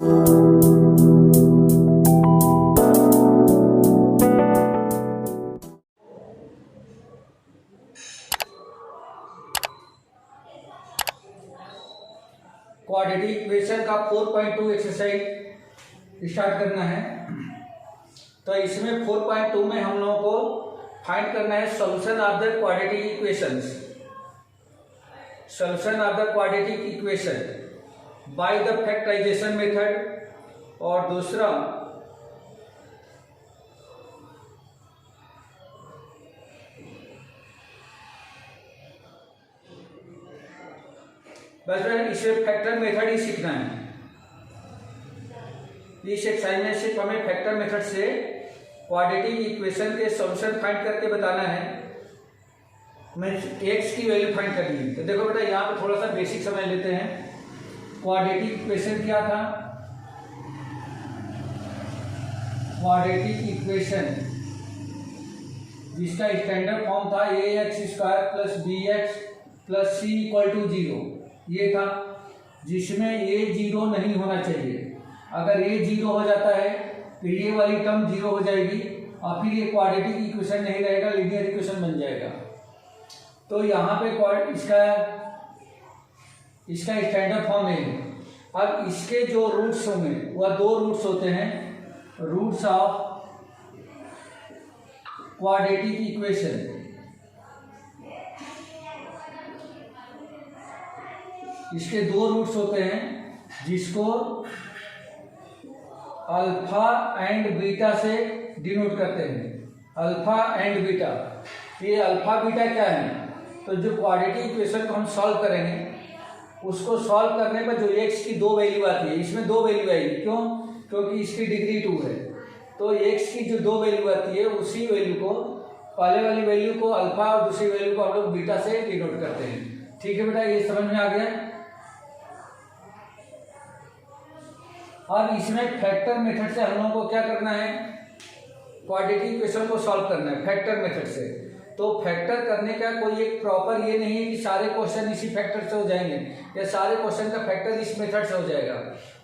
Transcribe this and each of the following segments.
Quadratic equation का 4.2 exercise start करना है। तो इसमें 4.2 में हम लोगों को फाइंड करना है solution of the quadratic equations, solution of the quadratic equation by the factorisation method, और दूसरा बस इसे फैक्टर मेथड ही सीखना है। इस एक्सरसाइज में सिर्फ हमें फैक्टर मेथड से क्वाड्रेटिक इक्वेशन के सॉल्यूशन फाइंड करके बताना है। मैं एक्स की वैल्यू फाइंड करनी है। तो देखो बेटा, यहाँ पे थोड़ा सा बेसिक समझ लेते हैं। क्वाड्रेटिक इक्वेशन क्या था? क्वाड्रेटिक इक्वेशन जिसका स्टैंडर्ड फॉर्म था ax² plus bx plus c equal to 0, ये था, जिसमें a 0 नहीं होना चाहिए। अगर a 0 हो जाता है तो ये वाली टर्म 0 हो जाएगी और फिर ये क्वाड्रेटिक इक्वेशन नहीं रहेगा, लीनियर इक्वेशन बन जाएगा। तो यहाँ पे इसका स्टैंडर्ड फॉर्म है। अब इसके जो रूट्स होंगे वह दो रूट्स होते हैं, रूट्स ऑफ क्वाड्रेटिक इक्वेशन। इसके दो रूट्स होते हैं जिसको अल्फा एंड बीटा से डिनोट करते हैं। अल्फा एंड बीटा, ये अल्फा बीटा क्या है? तो जो क्वाड्रेटिक इक्वेशन को हम सॉल्व करेंगे, उसको सॉल्व करने पर जो एक्स की दो वैल्यू आती है, इसमें दो वैल्यू आएगी। क्यों? क्योंकि इसकी डिग्री 2 है। तो एक्स की जो दो वैल्यू आती है, उसी वैल्यू को, पहले वाली वैल्यू को अल्फा और दूसरी वैल्यू को हम लोग बीटा से डिनोट करते हैं। ठीक है बेटा, ये समझ में आ गया। अब इसमें फैक्टर मेथड से हम लोगों को क्या करना है? क्वाड्रेटिक इक्वेशन को सॉल्व करना है फैक्टर मेथड से। तो फैक्टर करने का कोई एक प्रॉपर ये नहीं है कि सारे क्वेश्चन इसी फैक्टर से हो जाएंगे या सारे क्वेश्चन का फैक्टर इस मेथड से हो जाएगा।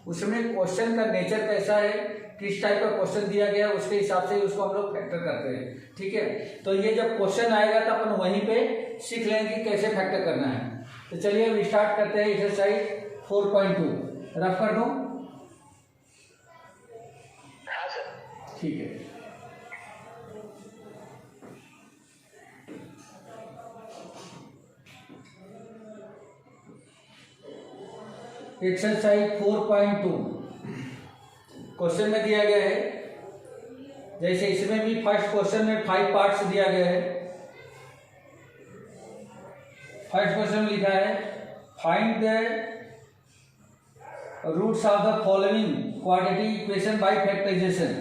उसमें क्वेश्चन का नेचर कैसा है, किस टाइप का क्वेश्चन दिया गया, उसके हिसाब से उसको हम लोग फैक्टर करते हैं। ठीक है, तो ये जब क्वेश्चन आएगा तो अपन वहीं पे सीख लेंगे कि कैसे फैक्टर करना है। तो चलिए अब स्टार्ट करते हैं एक्सरसाइज 4.2। रफ कर दूं? ठीक है। एक्सरसाइज 4.2 क्वेश्चन में दिया गया है, जैसे इसमें भी फर्स्ट क्वेश्चन में 5 पार्ट्स दिया गया है। फर्स्ट क्वेश्चन में लिखा है find the roots of the following quadratic equation by factorisation.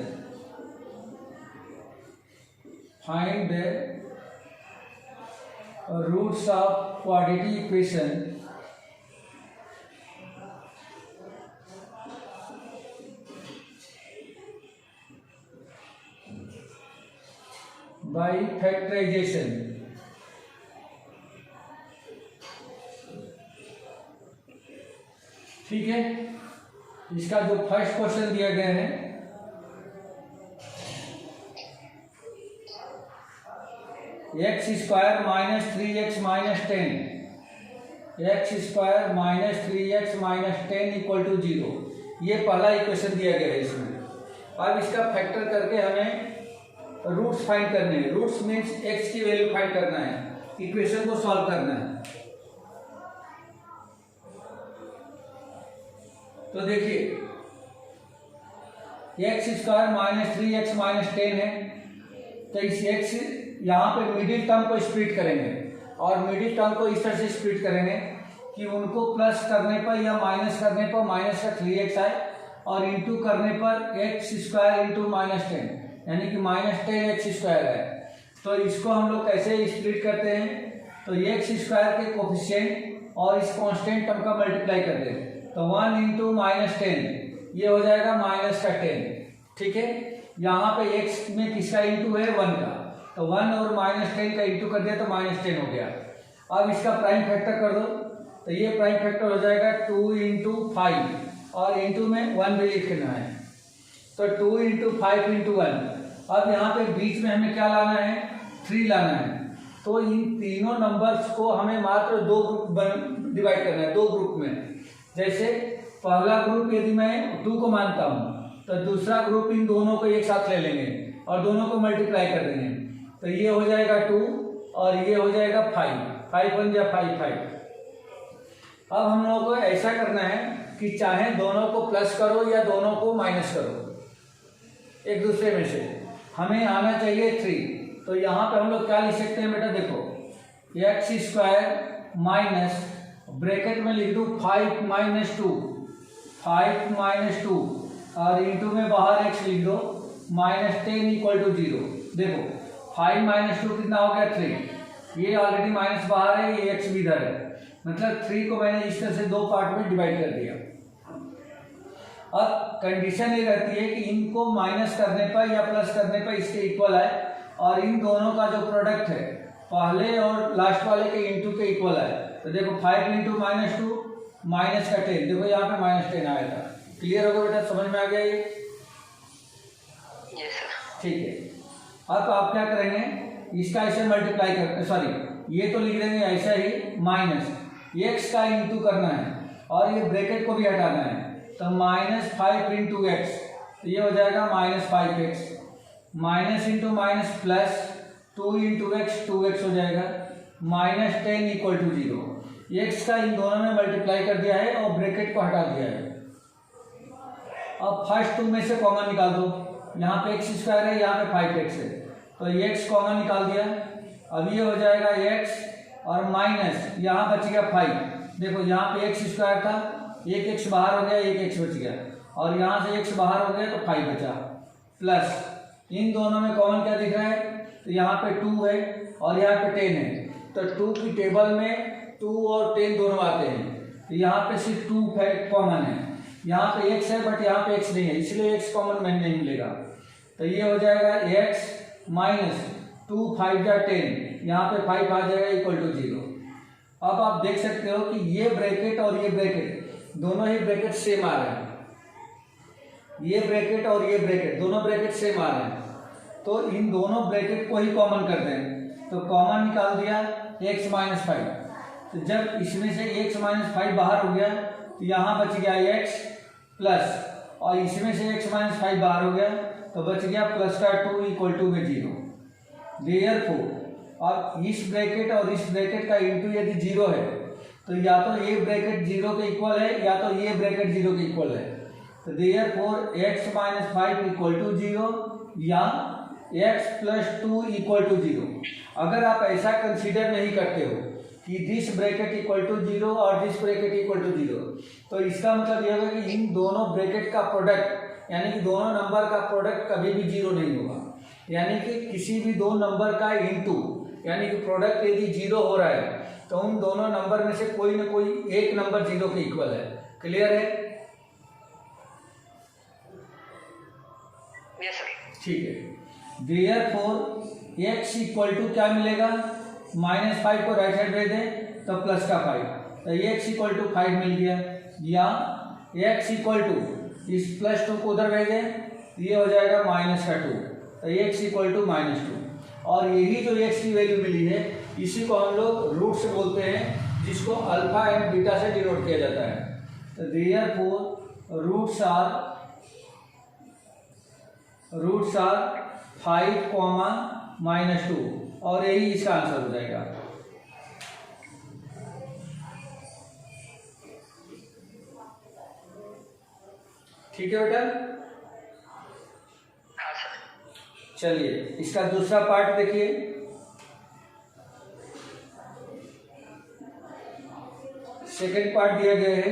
Find the roots of quadratic equation by factorization। ठीक है, इसका जो फर्स्ट क्वेश्चन दिया गया है, x² minus 3x minus 10, x² minus 3x minus 10 equal to 0, ये पहला इक्वेशन दिया गया है इसमें। अब इसका फैक्टर करके हमें रूट्स फाइंड करने हैं। रूट्स मीन्स x की वैल्यू फाइंड करना है, इक्वेशन को सॉल्व करना है। तो देखिए, x² माइनस 3x माइनस 10 है, तो इस x यहाँ पे मिडिल टर्म को स्प्लिट करेंगे और मिडिल टर्म को इस तरह से स्प्लिट करेंगे कि उनको प्लस करने पर या माइनस करने पर माइनस का 3x आए और इंटू करने पर x² इंटू माइनस 10, यानी कि माइनस 10x² है। तो इसको हम लोग कैसे स्प्लिट करते हैं? तो x² के कोफिशिएंट और इस कांस्टेंट टर्म का मल्टीप्लाई कर दें, तो 1 इंटू माइनस 10, ये हो जाएगा माइनस का 10। ठीक है, यहाँ पे x में किसका इंटू है? 1 का, तो 1 और माइनस 10 का इंटू कर दिया तो माइनस 10 हो गया। अब इसका प्राइम फैक्टर कर दो, तो ये प्राइम फैक्टर हो जाएगा 2 इंटू 5 और इंटू में 1 भी लिखना है। तो 2 इंटू 5 इंटू 1। अब यहाँ पे बीच में हमें क्या लाना है, 3 लाना है। तो इन तीनों नंबर्स को हमें मात्र 2 ग्रुप डिवाइड करना है, 2 ग्रुप में। जैसे पहला ग्रुप यदि मैं 2 को मानता हूँ तो दूसरा ग्रुप इन दोनों को एक साथ ले लेंगे और दोनों को मल्टीप्लाई कर देंगे। तो ये हो जाएगा 2 और ये हो जाएगा 5, 5 1 या 5 5। अब हम लोगों को ऐसा करना है कि चाहे दोनों को प्लस करो या दोनों को माइनस करो एक दूसरे में से, हमें आना चाहिए 3। तो यहाँ पे हम लोग क्या लिख सकते हैं बेटा, देखो एक्स स्क्वायर माइनस ब्रैकेट में लिख दूँ 5 माइनस 2, 5 माइनस 2 और इंटू में बाहर एक्स लिख दो -10 इक्वल टू 0। देखो 5 माइनस 2 कितना हो गया 3, ये ऑलरेडी माइनस बाहर है, ये एक्स भी इधर है, मतलब 3 को मैंने इस तरह से 2 पार्ट में डिवाइड कर दिया। अब कंडीशन ये रहती है कि इनको माइनस करने पर या प्लस करने पर इसके इक्वल है और इन दोनों का जो प्रोडक्ट है पहले और लास्ट वाले के इंटू के इक्वल है। तो देखो 5 इंटू -2 माइनस का 10, देखो यहाँ पे -10 आया था। क्लियर होगा बेटा, समझ में आ गया ये? ठीक है। अब आप क्या करेंगे, इसका ऐसे मल्टीप्लाई कर, सॉरी ये तो लिख देंगे ऐसा ही, माइनस एक्स का इंटू करना है और ये ब्रैकेट को भी हटाना है। तो -5 इंटू एक्स, तो ये हो जाएगा -5x, minus into minus plus 2 into x, 2x हो जाएगा, -10 इक्वल टू 0। एक्स का इन दोनों में मल्टीप्लाई कर दिया है और ब्रैकेट को हटा दिया है। अब फर्स्ट 2 में से कॉमन निकाल दो, यहाँ पे एक्स स्क्वायर है, यहाँ पे 5x है, तो एक्स कॉमन निकाल दिया। अब ये हो जाएगा x और माइनस यहाँ बच गया 5। देखो यहाँ पे एक्स स्क्वायर था, एक एक्स बाहर हो गया, एक एक्स बच गया और यहाँ से एक्स बाहर हो गया तो 5 बचा, प्लस इन दोनों में कॉमन क्या दिख रहा है, तो यहाँ पे 2 है और यहाँ पे 10 है। तो 2 की टेबल में 2 और 10 दोनों आते हैं, तो यहाँ पे सिर्फ 2 कॉमन है, यहाँ पे x है बट यहाँ पे x नहीं है, इसलिए x कॉमन में नहीं मिलेगा। तो ये हो जाएगा x माइनस 2 5 जा 10, यहाँ पे 5 आ जाएगा इक्वल टू 0। अब आप देख सकते हो कि ये ब्रैकेट और ये ब्रैकेट दोनों ही ब्रैकेट सेम आ रहे हैं, ये ब्रैकेट और ये ब्रैकेट दोनों ब्रैकेट सेम आ रहे हैं। तो इन दोनों ब्रैकेट को ही कॉमन कर दें, तो कॉमन निकाल दिया x माइनस 5। तो जब इसमें से x माइनस 5 बाहर हो गया तो यहाँ बच गया x प्लस, और इसमें से x माइनस 5 बाहर हो गया तो बच गया प्लस का 2 इक्वल टू में 0। देयरफॉर अब इस ब्रैकेट और इस ब्रैकेट का इंटू यदि 0 है तो या तो ये ब्रैकेट 0 के इक्वल है या तो ये ब्रैकेट 0 के इक्वल है। तो therefore x minus 5 equal to 0 या x प्लस 2 इक्वल टू 0। अगर आप ऐसा कंसीडर नहीं करते हो कि दिस ब्रैकेट इक्वल टू 0 और दिस ब्रैकेट इक्वल टू 0, तो इसका मतलब यह होगा कि इन दोनों ब्रैकेट का प्रोडक्ट यानी कि दोनों नंबर का प्रोडक्ट कभी भी 0 नहीं होगा। यानी कि किसी भी दो नंबर का इंटू यानी कि प्रोडक्ट यदि 0 हो रहा है तो उन दोनों नंबर में से कोई ना कोई एक नंबर 0 के इक्वल है। क्लियर है? Yes sir. ठीक है। देयरफॉर x इक्वल टू क्या मिलेगा, -5 को राइट साइड भेज दें तो प्लस का 5, तो x इक्वल टू 5 मिल गया, या x इक्वल टू इस प्लस 2 को उधर भेज दें ये हो जाएगा -2, तो x इक्वल टू -2। और यही जो x की वैल्यू मिली है इसी को हम लोग रूट्स बोलते हैं, जिसको अल्फा एंड बीटा से डिनोट किया जाता है। तो देयरफॉर रूट्स आर 5, -2 और यही इसका आंसर हो जाएगा। ठीक है बेटा? हाँ सर। चलिए इसका दूसरा पार्ट देखिए। सेकेंड पार्ट दिया गया है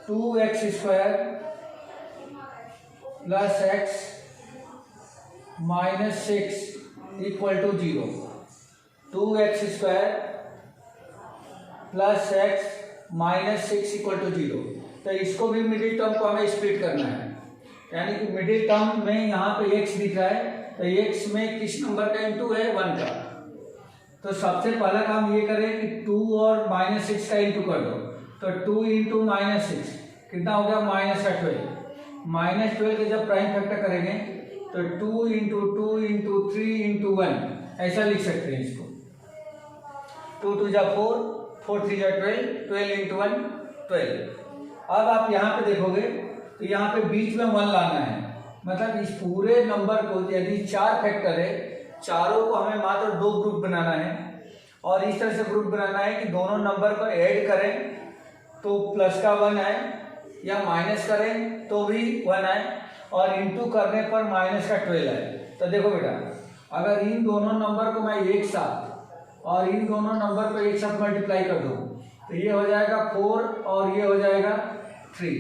2x square plus x minus 6 equal to 0। 2x square plus x minus 6 equal to 0। तो इसको भी मिडिल टर्म को हमें स्प्लिट करना है, यानी कि मिडिल टर्म में यहाँ पे x दिख रहा है तो x में किस नंबर का इंटू है, 1 का। तो सबसे पहला काम ये करें कि 2 और -6 का इंटू कर दो, तो 2 इंटू -6 कितना हो गया माइनस का 12। माइनस 12 के जब प्राइम फैक्टर करेंगे तो 2 इंटू 2 इंटू 3 इंटू 1 ऐसा लिख सकते हैं इसको। 2 2 जा 4, 4 3 जा 12, 12 इंटू 1 12। अब आप यहाँ पे देखोगे तो यहाँ पे बीच में 1 लाना है, मतलब इस पूरे नंबर को यदि 4 फैक्टर है, चारों को हमें मात्र 2 ग्रुप बनाना है और इस तरह से ग्रुप बनाना है कि दोनों नंबर को ऐड करें तो प्लस का 1 आए या माइनस करें तो भी 1 आए और इंटू करने पर माइनस का 12 आए। तो देखो बेटा, अगर इन दोनों नंबर को मैं एक साथ और इन दोनों नंबर को एक साथ मल्टीप्लाई कर दूँ तो ये हो जाएगा 4 और ये हो जाएगा 3।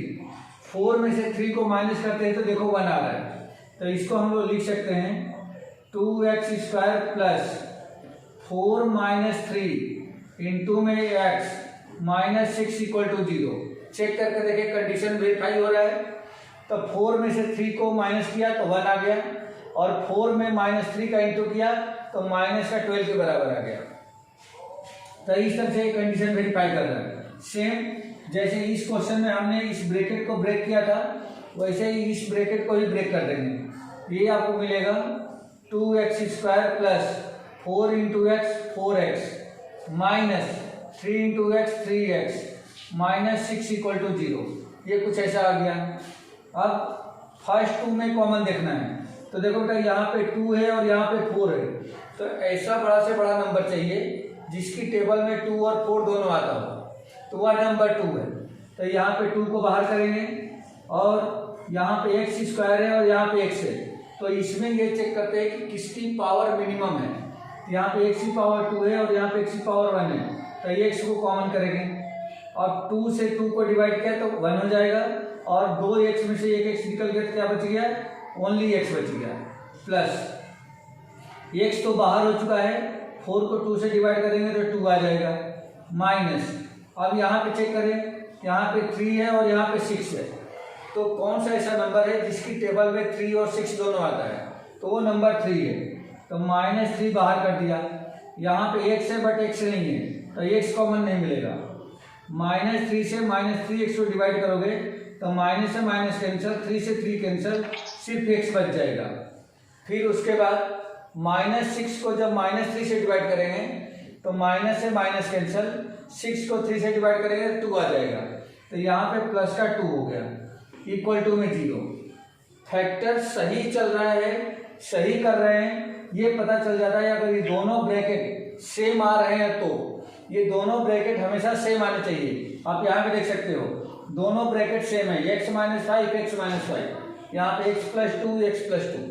4 में से 3 को माइनस करते हैं तो देखो 1 आ रहा है। तो इसको हम लोग लिख सकते हैं 2x² प्लस 4 माइनस 3 इंटू में x minus 6 equal to 0। Check करके देखिए कंडीशन वेरीफाई हो रहा है। तो 4 में से 3 को माइनस किया तो 1 आ गया और 4 में माइनस 3 का इंटू किया तो माइनस का 12 के बराबर आ गया। तो इस तरह से कंडीशन वेरीफाई कर रहा है। सेम जैसे इस क्वेश्चन में हमने इस ब्रैकेट को ब्रेक किया था वैसे ही इस ब्रैकेट को ही ब्रेक कर देंगे। ये आपको मिलेगा 2x² plus 4 into x 4x minus 3 into x 3x minus 6 equal to 0। ये कुछ ऐसा आ गया। अब फर्स्ट 2 में कॉमन देखना है तो देखो बेटा यहाँ पे 2 है और यहाँ पे 4 है, तो ऐसा बड़ा से बड़ा नंबर चाहिए जिसकी टेबल में 2 और 4 दोनों आता हो, तो वह नंबर 2 है। तो यहाँ पे 2 को बाहर करेंगे और यहाँ पे x² है और यहाँ पे x है, तो इसमें ये चेक करते हैं कि किसकी पावर मिनिमम है। तो यहाँ पे x की पावर 2 है और यहाँ पे x की पावर 1 है, तो ये x को कॉमन करेंगे और 2 से 2 को डिवाइड किया तो 1 हो जाएगा और 2x में से एक x निकल गया तो क्या बच गया, ओनली x बच गया। प्लस x तो बाहर हो चुका है, 4 को 2 से डिवाइड करेंगे तो 2 आ जाएगा, माइनस अब यहाँ पे चेक करें, यहाँ पे 3 है और यहाँ पे 6 है, तो कौन सा ऐसा नंबर है जिसकी टेबल में 3 और 6 दोनों आता है, तो वो नंबर 3 है। तो -3 बाहर कर दिया, यहाँ पे x है बट x नहीं है तो x कॉमन नहीं मिलेगा। -3 से -3x को डिवाइड करोगे तो माइनस से माइनस कैंसिल, 3 से 3 कैंसिल, सिर्फ x बच जाएगा। फिर उसके बाद -6 को जब -3 से डिवाइड करेंगे तो माइनस से माइनस कैंसिल, 6 को 3 से डिवाइड करेंगे तो 2 आ जाएगा, तो यहाँ पे प्लस का 2 हो गया, इक्वल टू में 0। फैक्टर सही चल रहा है, सही कर रहे हैं, ये पता चल जाता है। अगर ये दोनों ब्रैकेट सेम आ रहे हैं तो ये दोनों ब्रैकेट हमेशा सेम आने चाहिए। आप यहाँ पे देख सकते हो दोनों ब्रैकेट सेम है, x - 5 x - 5, यहाँ पे x + 2 x + 2,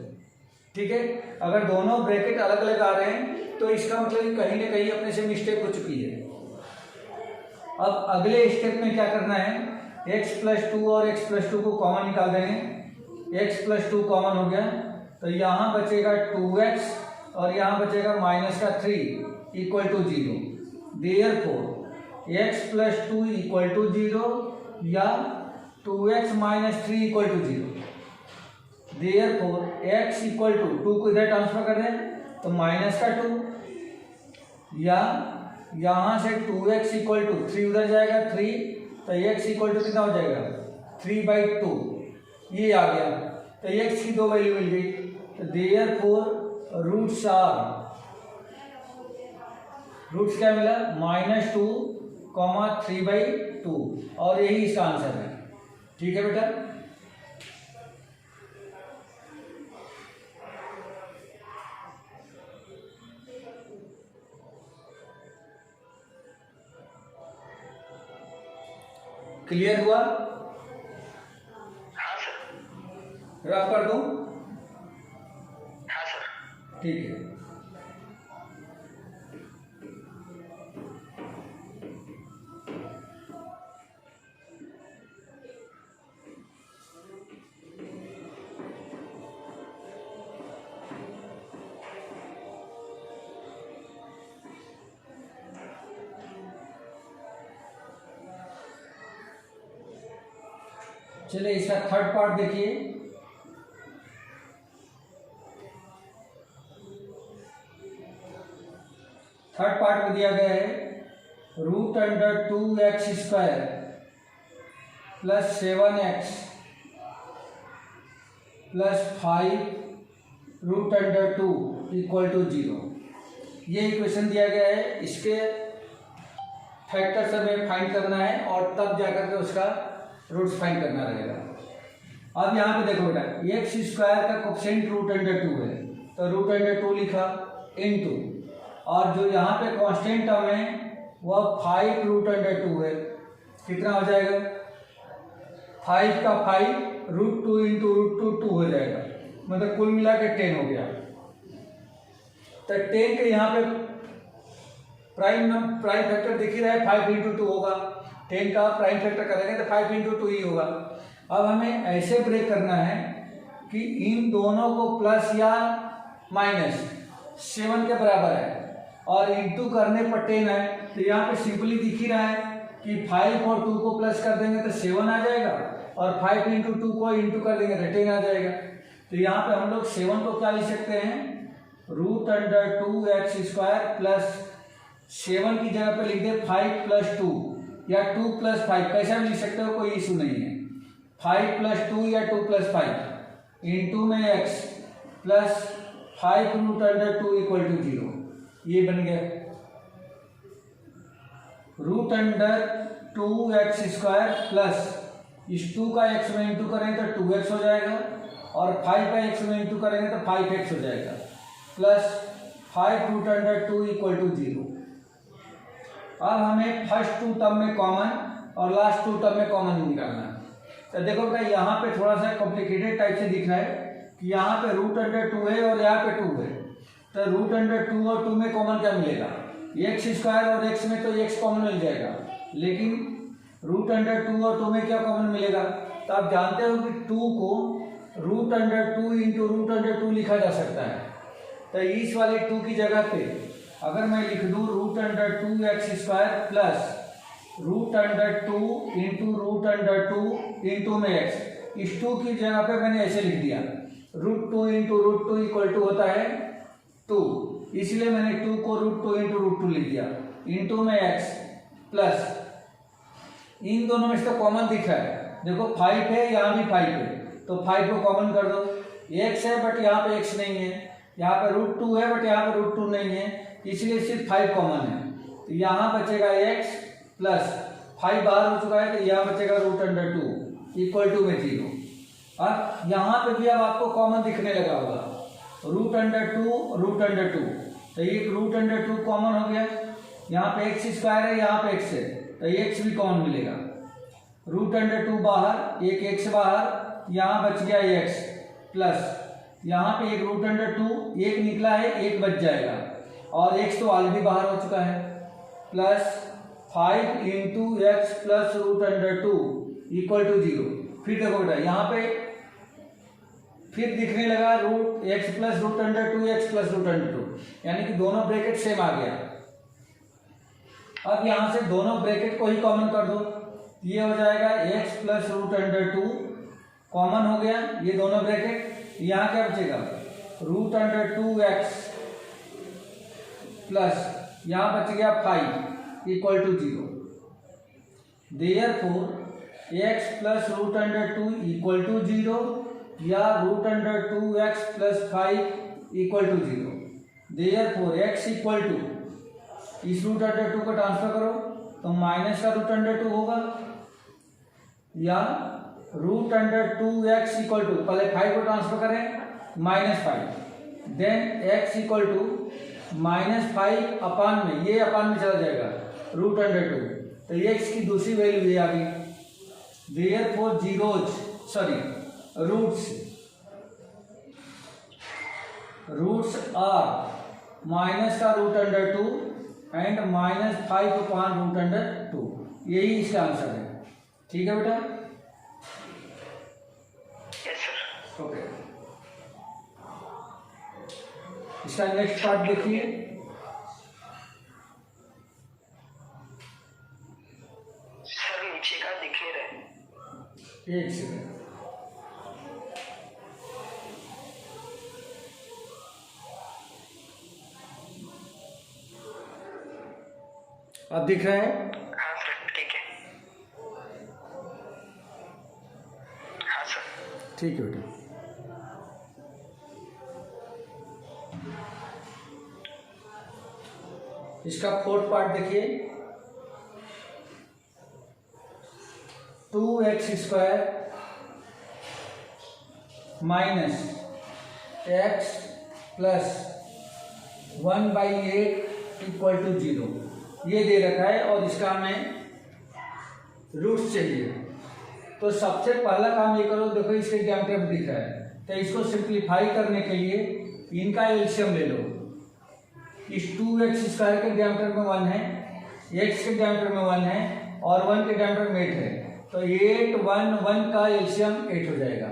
ठीक है। अगर दोनों ब्रैकेट अलग अलग आ रहे हैं तो इसका मतलब कहीं ना कहीं अपने से मिस्टेक हो चुकी है। अब अगले स्टेप में क्या करना है, x + 2 और x + 2 को कॉमन निकाल देंगे। x + 2 कॉमन हो गया तो यहाँ बचेगा 2x और यहाँ बचेगा -3 equal to 0। Therefore x + 2 equal to 0 या 2x - 3 equal to 0। Therefore x equal to 2 को इधर ट्रांसफर कर दें तो -2 या यहाँ से 2x इक्वल टू 3 उधर जाएगा 3, तो x इक्वल टू कितना हो जाएगा 3/2, ये आ गया। तो x की 2 वैल्यू मिल गई, तो देयरफॉर रूट्स क्या मिला -2, 3/2 और यही इसका आंसर है। ठीक है बेटा, क्लियर हुआ? हाँ सर। रफ कर दूं? हाँ सर। ठीक है। चलिए इसका थर्ड पार्ट देखिए। थर्ड पार्ट में दिया गया है √2x² plus 7x plus 5 root under 2 equal to 0। ये इक्वेशन दिया गया है, इसके फैक्टर्स हमें फाइंड करना है और तब जाकर के उसका रूट्स फाइंड करना रहेगा। अब यहाँ पे देखो बेटा, एक्स स्क्वायर का कोफिशिएंट रूट अंडर 2 है, तो रूट अंडर 2 लिखा इनटू, और जो यहाँ पे कांस्टेंट टर्म है वह 5 रूट अंडर 2 है। कितना हो जाएगा? 5 का 5 रूट 2 इंटू रूट 2 2 हो जाएगा, मतलब कुल मिला के 10 हो गया। तो 10 के यहाँ पे प्राइम फैक्टर दिख ही रहा है, 5 इंटू 2 होगा। 10 का प्राइम फैक्टर करेंगे तो 5 इंटू 2 ही होगा। अब हमें ऐसे ब्रेक करना है कि इन दोनों को प्लस या माइनस 7 के बराबर है और इंटू करने पर 10 है, तो यहाँ पे सिंपली दिख ही रहा है कि 5 और 2 को प्लस कर देंगे तो 7 आ जाएगा, और 5 इंटू 2 को इंटू कर देंगे तो 10 आ जाएगा। तो यहाँ पे हम लोग 7 को क्या लिख सकते हैं? Root under 2 x square plus 7 की जगह पे लिख दे 5 प्लस 2 या 2 प्लस 5, कैसा भी लिख सकते हो, कोई इशू नहीं है। 5 प्लस 2 या 2 प्लस 5 इंटू में x plus 5 root under 2 equal to 0। ये बन गया root under 2 x square plus इस 2 का एक्स में इंटू करेंगे तो 2x हो जाएगा, और 5 का एक्स में इंटू करेंगे तो 5x हो जाएगा, plus 5 root under 2 equal to 0। अब हमें फर्स्ट 2 टर्म में कॉमन और लास्ट 2 टर्म में कॉमन निकालना है। तो देखो बेटा, यहाँ पे थोड़ा सा कॉम्प्लिकेटेड टाइप से दिख रहा है कि यहाँ पे रूट अंडर 2 है और यहाँ पे 2 है, तो रूट अंडर 2 और 2 में कॉमन क्या मिलेगा? एक्स स्क्वायर और एक्स में तो एक्स कॉमन मिल जाएगा, लेकिन रूट अंडर 2 और 2 में क्या कॉमन मिलेगा? तो आप जानते हो कि 2 को root under 2 into root under 2 लिखा जा सकता है। तो इस वाले 2 की जगह पे अगर मैं लिख दूँ root under 2 x square plus root under 2 into root under 2 into में एक्स, इस 2 की जगह पे मैंने ऐसे लिख दिया root 2 into root 2 equal to होता है 2, इसलिए मैंने 2 को रूट 2 इंटू रूट 2 लिख दिया इंटू में एक्स प्लस, इन दोनों में से तो कॉमन दिख रहा है, देखो 5 है, यहाँ भी 5 है, तो 5 को कॉमन कर दो। x है बट यहाँ पे x नहीं है, यहाँ पे रूट 2 है बट यहाँ पे रूट 2 नहीं है, इसलिए सिर्फ 5 कॉमन है। तो यहाँ बचेगा x प्लस 5 बाहर हो चुका है, तो यहाँ बचेगा रूट अंडर 2 इक्वल टू में 0। अब यहाँ पे भी अब आपको कॉमन दिखने लगा होगा, रूट अंडर 2 रूट अंडर 2, तो ये रूट अंडर 2 कॉमन हो गया, यहाँ पे एक्स स्क्वायर है, यहाँ पे x है, तो एक्स भी कॉमन मिलेगा। रूट अंडर 2 बाहर, एक एक्स बाहर, यहाँ बच गया एक्स प्लस यहाँ पे एक रूट अंडर 2 एक निकला है, एक बच जाएगा, और एक्स तो ऑलरेडी बाहर हो चुका है, plus 5 into x plus root under 2 equal to 0। फिर देखो बेटा, यहाँ पे फिर दिखने लगा root x plus root under 2 x plus root under 2, यानी कि दोनों ब्रैकेट सेम आ गया। अब यहाँ से दोनों ब्रैकेट को ही कॉमन कर दो, ये हो जाएगा x plus root under 2 common हो गया, ये दोनों ब्रैकेट, यहाँ क्या बचेगा रूट अंडर 2x प्लस यहाँ बच गया 5 equal to 0। Therefore x plus root under 2 equal to 0 या root under 2x plus 5 equal to 0। Therefore x equal to, इस रूट अंडर 2 को ट्रांसफर करो तो माइनस का रूट अंडर 2 होगा, या root under 2x equal to, पहले 5 को ट्रांसफर करें -5, देन x इक्वल टू -5 अपान में, ये अपान में चला जाएगा रूट अंडर 2, तो x की दूसरी वैल्यू ये आ गई। देयरफॉर रूट्स आर माइनस का root under 2 and -5 upon root under 2, यही इसका आंसर है। ठीक है बेटा? Yes sir. ओके, इसका नेक्स्ट पार्ट देखिए। सर नीचे का दिख नहीं रहा है। एक सेकंड, अब दिख रहा है? हाँ सर ठीक है। ठीक है बेटा। इसका फोर्थ पार्ट देखिए, 2x² minus x plus 1/8 equal to 0 ये दे रखा है और इसका हमें रूट्स चाहिए। तो सबसे पहला काम ये करो, देखो इसके डेरिवेटिव दिख रहा है, तो इसको सिंप्लीफाई करने के लिए इनका एलसीएम ले लो। इस 2x² के डेरिवेटिव में 1 है, x के डेरिवेटिव में 1 है और 1 के डेरिवेटिव में 8 है, तो 8 1 1 का एलसीएम 8 हो जाएगा।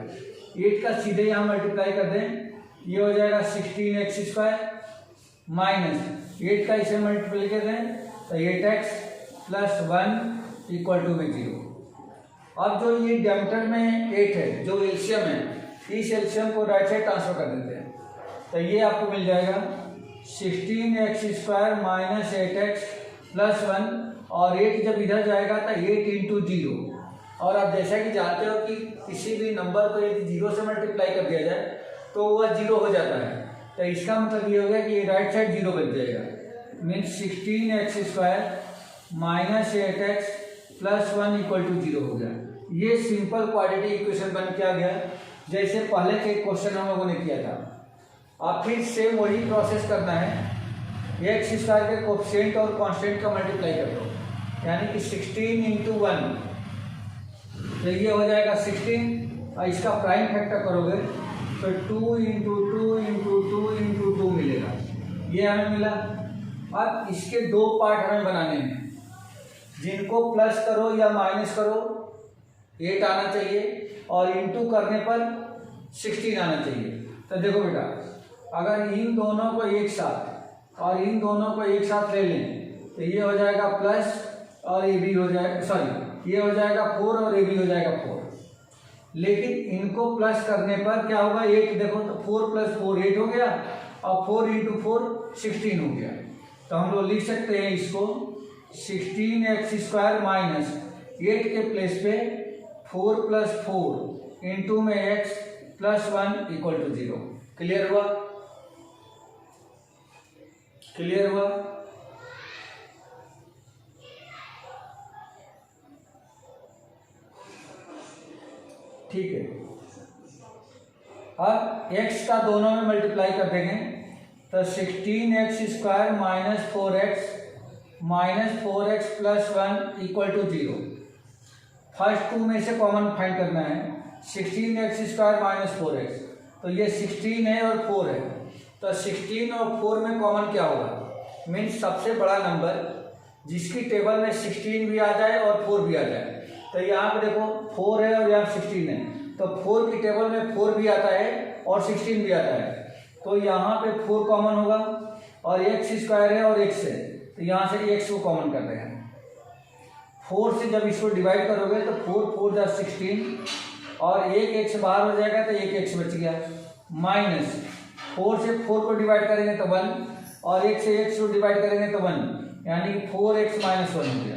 8 का सीधे यहाँ मल्टीप्लाई कर दें, ये हो जाएगा 16x² माइनस 8 का इसे मल्टीप्लाई कर दें तो 8x प्लस 1 इक्वल टू में 0। अब जो ये डेरिवेटिव में 8 है, जो एलसीएम है, इस एलसीएम को राइट साइड ट्रांसफर कर देते हैं, तो ये आपको मिल जाएगा 16x² माइनस 8x प्लस 1 और 8 जब इधर जाएगा तो 8 इंटू 0। और आप जैसा कि जानते हो कि किसी भी नंबर को यदि 0 से मल्टीप्लाई कर दिया जाए तो वह 0 हो जाता है, तो इसका मतलब ये हो गया कि ये राइट साइड 0 बन जाएगा। Means 16x² minus 8x plus 1 equal to 0 हो गया। ये सिंपल क्वाड्रेटिक इक्वेशन बन के आ गया, जैसे पहले के क्वेश्चन हम लोगों ने किया था। अब फिर सेम वही प्रोसेस करना है, x² के कोएफिशिएंट और कांस्टेंट का मल्टीप्लाई कर दो, यानी कि 16 इंटू 1, तो ये हो जाएगा 16 और इसका प्राइम फैक्टर करोगे तो 2 इंटू 2 इंटू 2 इंटू 2 मिलेगा, ये हमें मिला। अब इसके दो पार्ट हमें बनाने हैं, जिनको प्लस करो या माइनस करो 8 आना चाहिए और इंटू करने पर 16 आना चाहिए। तो देखो बेटा, अगर इन दोनों को एक साथ और इन दोनों को एक साथ ले लें तो ये हो जाएगा प्लस और ये भी हो जाएगा, सॉरी ये हो जाएगा 4 और ये भी हो जाएगा 4। लेकिन इनको प्लस करने पर क्या होगा, 8 देखो तो 4 प्लस 4 8 हो गया और 4 इंटू 4 16 हो गया। तो हम लोग लिख सकते हैं इसको 16x² माइनस 8 के प्लेस पे 4 प्लस 4 इंटू में x plus 1 equal to 0। Clear हुआ? क्लियर हुआ? ठीक है। अब x का दोनों में मल्टीप्लाई कर देंगे तो 16x² minus 4x plus 1 equal to 0। First 2 में से कॉमन फाइंड करना है, 16x² माइनस 4x, तो ये 16 है और 4 है, तो 16 और 4 में कॉमन क्या होगा, मीन्स सबसे बड़ा नंबर जिसकी टेबल में 16 भी आ जाए और 4 भी आ जाए। तो यहाँ पे देखो 4 है और यहाँ 16 है, तो 4 की टेबल में 4 भी आता है और 16 भी आता है, तो यहाँ पे 4 कॉमन होगा और x² है और x है, तो यहाँ से x को कॉमन कर रहे हैं। 4 से जब इसको डिवाइड करोगे तो 4 4 जा 16 और एक x बाहर हो जाएगा तो एक x बच गया, माइनस 4 से 4 को डिवाइड करेंगे तो 1 और 1 से x को डिवाइड करेंगे तो 1, यानी कि 4x माइनस 1 हो गया।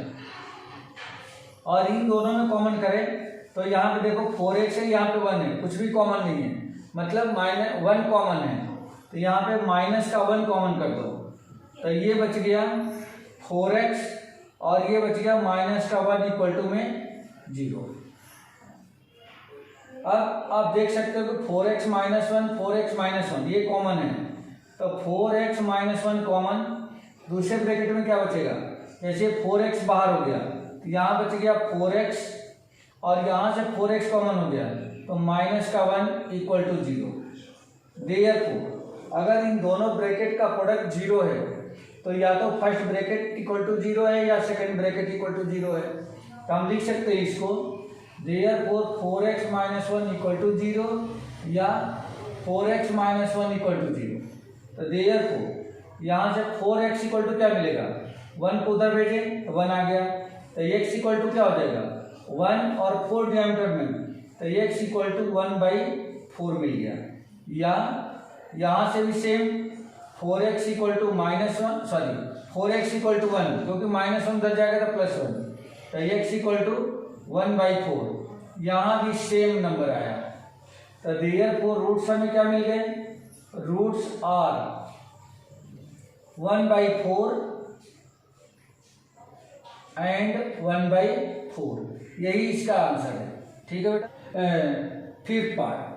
और इन दोनों में कॉमन करें तो यहाँ पे देखो 4x है, यहाँ पे 1 है, कुछ भी कॉमन नहीं है, मतलब माइनस 1 कॉमन है, तो यहाँ पे माइनस का 1 कॉमन कर दो, तो ये बच गया 4x और ये बच गया माइनस का 1 इक्वल टू में 0। अब आप देख सकते हो कि 4x माइनस 1 4x माइनस 1 ये कॉमन है, तो 4x माइनस 1 कॉमन, दूसरे ब्रैकेट में क्या बचेगा, जैसे 4x बाहर हो गया तो यहाँ बच गया 4x और यहाँ से 4x कॉमन हो गया तो माइनस का 1 इक्वल टू 0। देयरफॉर अगर इन दोनों ब्रैकेट का प्रोडक्ट 0 है तो या तो फर्स्ट ब्रैकेट इक्वल टू 0 है या सेकंड ब्रैकेट इक्वल टू 0 है, तो हम लिख सकते हैं इसको therefore 4x minus 1 equal to 0 या 4x माइनस 1 इक्वल टू 0। तो देयरफॉर यहाँ से 4x इक्वल टू क्या मिलेगा, 1 को उधर भेजे तो 1 आ गया, तो x इक्वल टू क्या हो जाएगा 1 और 4 डियामीटर में, तो x इक्वल टू 1/4 मिल गया। या यहाँ से भी same 4x equal to minus 1, sorry 4x equal to 1, क्योंकि माइनस 1 उधर जाएगा तो प्लस 1, तो x इक्वल टू 1/4, यहाँ भी सेम नंबर आया। तो देयरफॉर रूट्स हमें क्या मिल गए, रूट्स आर 1/4 एंड 1/4, यही इसका आंसर है। ठीक है बेटा। फिफ्थ पार्ट,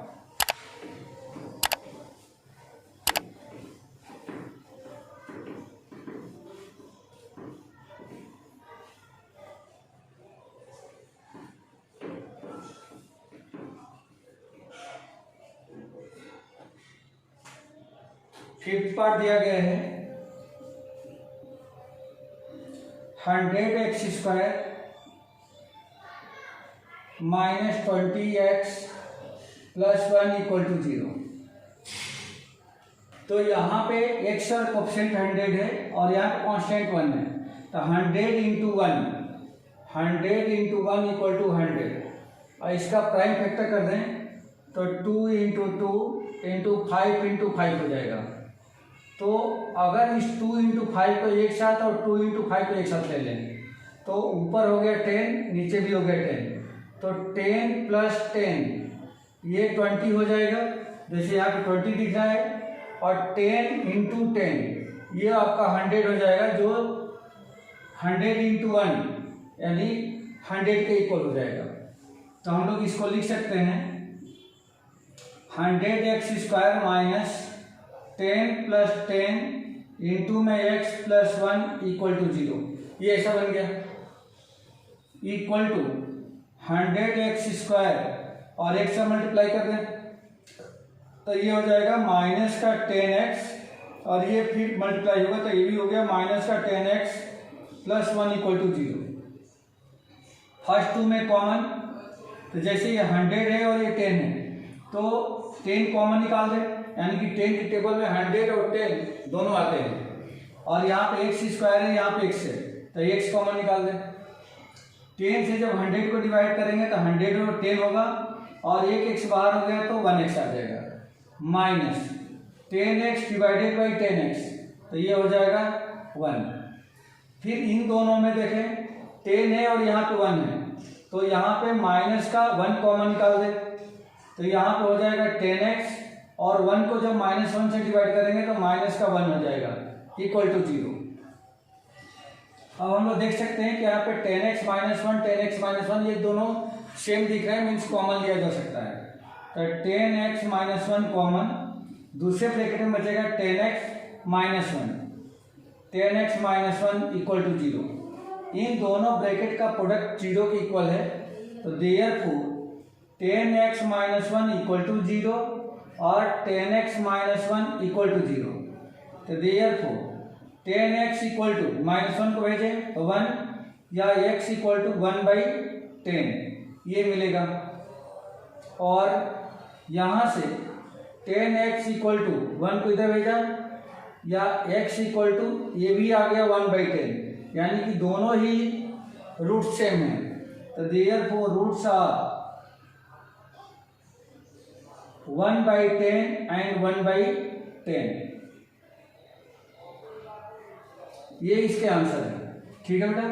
फिफ्थ पार्ट दिया गया है 100x² minus 20x plus 1 equal to 0। तो यहाँ पे x और कोफिशिएंट 100 है और यहाँ पे कांस्टेंट 1 है, तो 100 इंटू 1 इक्वल टू 100, और इसका प्राइम फैक्टर कर दें तो 2 इंटू 2 इंटू 5 इंटू 5 हो जाएगा। तो अगर इस 2 इंटू 5 को एक साथ और 2 इंटू 5 को एक साथ ले लें तो ऊपर हो गया 10, नीचे भी हो गया 10, तो 10 प्लस 10 ये 20 हो जाएगा, जैसे यहाँ पे 20 दिख रहा है, और 10 इंटू 10 ये आपका 100 हो जाएगा, जो 100 इंटू 1 यानी 100 के इक्वल हो जाएगा। तो हम लोग इसको लिख सकते हैं 100x² माइनस 10 प्लस 10 इंटू में x प्लस 1 इक्वल टू 0, ये ऐसा बन गया, इक्वल टू 100x² और x से मल्टीप्लाई कर दें तो ये हो जाएगा माइनस का 10x और ये फिर मल्टीप्लाई होगा तो ये भी हो गया माइनस का 10x plus 1 equal to 0। First two में कॉमन, तो जैसे ये 100 है और ये 10 है तो 10 कॉमन निकाल दें, यानी कि 10 की टेबल में 100 और 10 दोनों आते हैं, और यहाँ पे x² है, यहाँ पे x है, तो x कॉमन निकाल दें। 10 से जब 100 को डिवाइड करेंगे तो 100 और 10 होगा, और एक x बाहर हो गया तो 1x आ जाएगा, minus 10x divided by 10x, तो ये हो जाएगा 1। फिर इन दोनों में देखें 10 है और यहाँ पे 1 है, तो यहाँ पे माइनस का 1 कॉमन निकाल दे, तो यहाँ पे हो जाएगा 10x, और 1 को जब -1 से डिवाइड करेंगे तो माइनस का 1 हो जाएगा इक्वल टू 0। अब हम लोग देख सकते हैं कि यहाँ पे 10x माइनस 1 10x माइनस 1 ये दोनों सेम दिख रहे हैं, मीन्स कॉमन लिया जा सकता है। तो 10x माइनस 1 कॉमन, दूसरे ब्रैकेट में बचेगा 10x minus 1, 10x minus 1 equal to 0। इन दोनों ब्रैकेट का प्रोडक्ट 0 के इक्वल है, तो therefore 10x minus 1 equal to 0 और 10x माइनस 1 इक्वल टू 0। तो देयरफॉर 10x इक्वल टू -1 को भेजें तो 1, या x इक्वल टू 1/10 ये मिलेगा, और यहाँ से 10x इक्वल टू 1 को इधर भेजा, या x इक्वल टू ये भी आ गया 1/10, यानी कि दोनों ही रूट सेम है। तो देयरफॉर रूट्स आर 1/10 एंड 1/10, ये इसके आंसर है। ठीक है बेटा।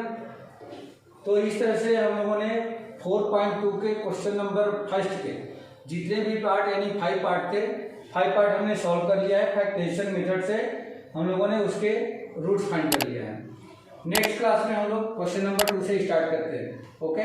तो इस तरह से हम लोगों ने 4.2 के क्वेश्चन नंबर फर्स्ट के जितने भी पार्ट यानी 5 पार्ट थे, 5 पार्ट हमने सॉल्व कर लिया है। फैक्टराइजेशन मेथड से हम लोगों ने उसके रूट्स फाइंड कर लिया है। नेक्स्ट क्लास में हम लोग क्वेश्चन नंबर 2 से स्टार्ट करते हैं। ओके।